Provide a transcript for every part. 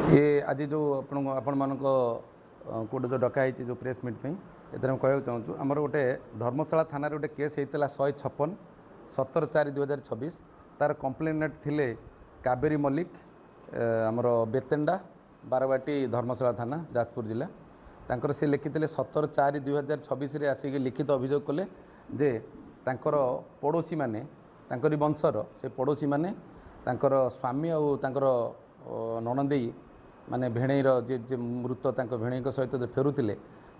ये आज जो आपण मानक कोटे जो डकाई जो प्रेस मीट पे एथर कहूँ चाहूँ आमर गोटे धर्मशाला थाना गोटे केस होता 156 17/4/2026 तार कंप्लेनेट थिले कावेरी मल्लिक आमर बेतेंडा बारवाटी धर्मशाला थाना जाजपुर जिला तांकर से लिखिते 17/4/2026 आसिक लिखित अभियोग कले जे तांकर पड़ोशी माने तांकरी वंशर से पड़ोशी माने तांकर स्वामी और तांकर ननदेई माने भेणईर जे मृत भेणई सहित जो फेरुले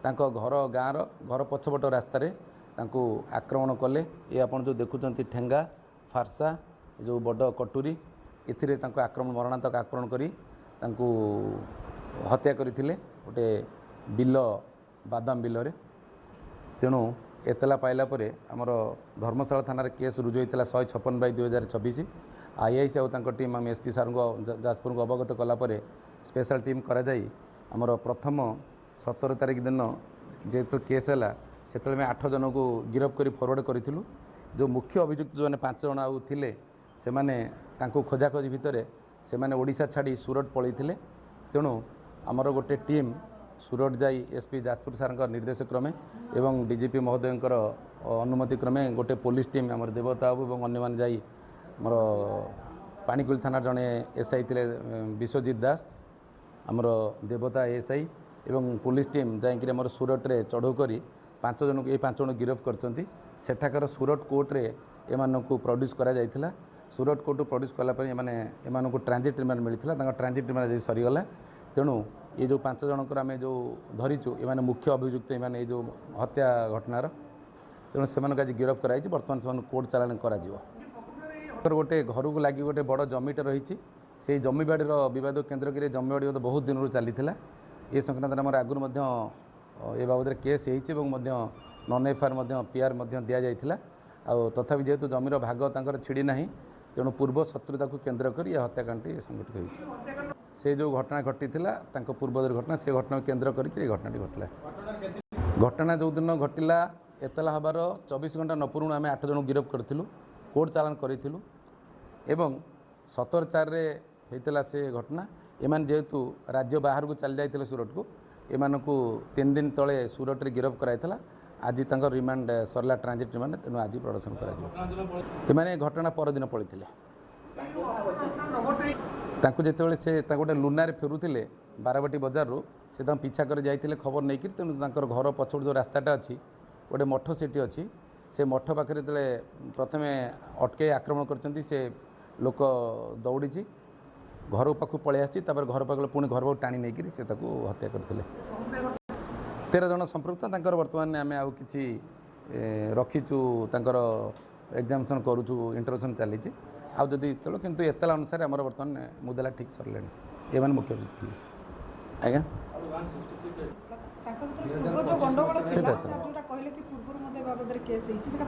घर गाँव घर पछपट रास्त आक्रमण कले ये आप जो देखुं ठेंगा फारसा जो बड़ कटुरी ए आक्रमण मरणातक आक्रमण करी हत्या करते गोटे बिल बादाम बिल तेणु एतला पाइला परे आमर धर्मशाला थाना केस रुजु होता 156/2026 आईआईसी और टीम आम एसपी सार जाजपुर को अवगत कलापर स्पेशल टीम करा जाई आमर प्रथम 17 तारिख दिन जेहेतु केस है से 8 जन को गिरफ्त कर फरवर्ड करूँ जो मुख्य अभियुक्त जो 5 जन आउ थे से माने खोजाखोजी भितर से माने ओडिशा छाड़ी सूरत पलैते तेणु आमर गोटे टीम सूरत जाई एसपी जाजपुर सार निर्देश क्रमे एवं डीजीपी महोदय अनुमति क्रमे गोटे पुलिस टीम आमर देवता बाबू और अन्य माने जाई मोर पाणीकुल थाना जड़े एसआई थे विश्वजित दास आमर देवता एसआई एवं पुलिस टीम जाकि आमर सूरत रे चढ़ऊ करी 5 जन ये 5 जन गिरफ्त करठाकर सूरत कोर्ट रे एमानकु प्रोड्यूस करा जायथिला सूरत कोर्ट प्रोड्यूस कलापर एमानकु ट्रांजिट रिमांड मिलता ट्रांजिट रिमांड आज सरीगला तेणु ये जो 5 जनकर आम जो धरीचु ये मुख्य अभियुक्त ये जो हत्या घटनार तेणु से आज गिरफ्त कराई बर्तमान से कोर्ट चालान करा गोटे घर को लगी गोटे बड़ जमीटे रही से जमी बाड़ीर बद केन्द्र कर जमी बाड़ी बहुत दिन रू चली ये संक्रांत आम आगुरी ए बाबद केस नन एफआईआर पीआर दि जाता तथापि जेहेतु जमीर भाग तर छिड़ी ना तेणु पूर्व शत्रुता को केन्द्र कर यह हत्याकांड संघटित होती से जो घटना घटी पूर्व दुर्घटना से घटना केन्द्र करके घटनाटी घटला घटना जो दिन घटला एतला हबार 24 घंटा नपुर आम 8 जन गिरफ्त करूँ कोर्ट चालान करूँ एवं 17/4 होता से घटना एमान जेहेतु राज्य बाहर को चली जाते सूरत को एमानकु 3 दिन तले सूरत रे गिरफ्त कराइला आज तंकर रिमांड सरला ट्रांजिट रिमांड तेणु आज प्रदर्शन कर घटना परदिन पड़ते जिते से गोटे लुनारे फेरुले बारवाटी बजार रू से पीछा कर जाते खबर नहीं कि तेणु घर पछड़ जो रास्ताटा अच्छी गोटे मठ सेठी अच्छी से मठ पाखे प्रथम अटके आक्रमण कर से लोक दौड़ी घर पाखु पलि आसी घर पाख पुणी घर पाक टाणी नहीं से हत्या करते 13 जन संपृक्त बर्तमान आम आउ कि रखीचु एग्जामिनेशन करूँ इंटरोगेशन चली आदि तेणु किंतु एतला अनुसार आम बर्तमान मुदेला ठीक सरले ये मुख्य थे आज्ञा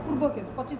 पूर्व केस 25